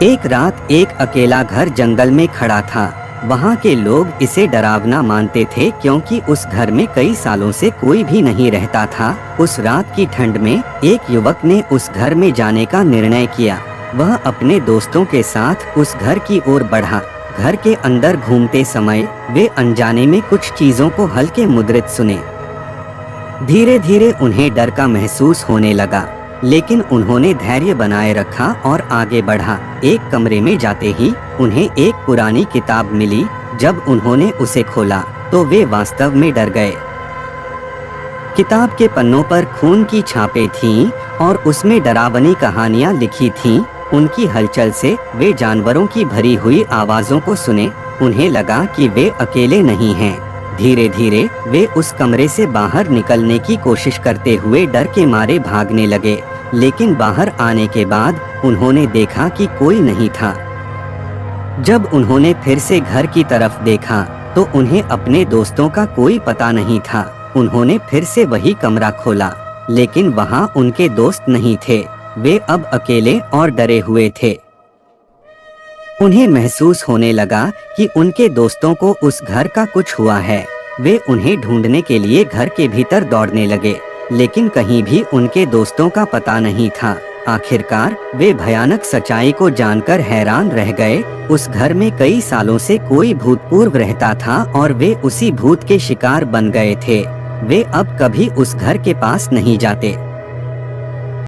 एक रात एक अकेला घर जंगल में खड़ा था। वहाँ के लोग इसे डरावना मानते थे क्योंकि उस घर में कई सालों से कोई भी नहीं रहता था। उस रात की ठंड में एक युवक ने उस घर में जाने का निर्णय किया। वह अपने दोस्तों के साथ उस घर की ओर बढ़ा। घर के अंदर घूमते समय वे अनजाने में कुछ चीजों को हल्के मुद्रित सुने। धीरे धीरे उन्हें डर का महसूस होने लगा, लेकिन उन्होंने धैर्य बनाए रखा और आगे बढ़ा। एक कमरे में जाते ही उन्हें एक पुरानी किताब मिली। जब उन्होंने उसे खोला तो वे वास्तव में डर गए। किताब के पन्नों पर खून की छापें थीं और उसमें डरावनी कहानियां लिखी थीं। उनकी हलचल से वे जानवरों की भरी हुई आवाजों को सुने। उन्हें लगा कि वे अकेले नहीं हैं। धीरे धीरे वे उस कमरे से बाहर निकलने की कोशिश करते हुए डर के मारे भागने लगे, लेकिन बाहर आने के बाद उन्होंने देखा कि कोई नहीं था। जब उन्होंने फिर से घर की तरफ देखा तो उन्हें अपने दोस्तों का कोई पता नहीं था। उन्होंने फिर से वही कमरा खोला, लेकिन वहां उनके दोस्त नहीं थे। वे अब अकेले और डरे हुए थे। उन्हें महसूस होने लगा कि उनके दोस्तों को उस घर का कुछ हुआ है। वे उन्हें ढूंढने के लिए घर के भीतर दौड़ने लगे, लेकिन कहीं भी उनके दोस्तों का पता नहीं था। आखिरकार वे भयानक सच्चाई को जानकर हैरान रह गए। उस घर में कई सालों से कोई भूतपूर्व रहता था और वे उसी भूत के शिकार बन गए थे। वे अब कभी उस घर के पास नहीं जाते।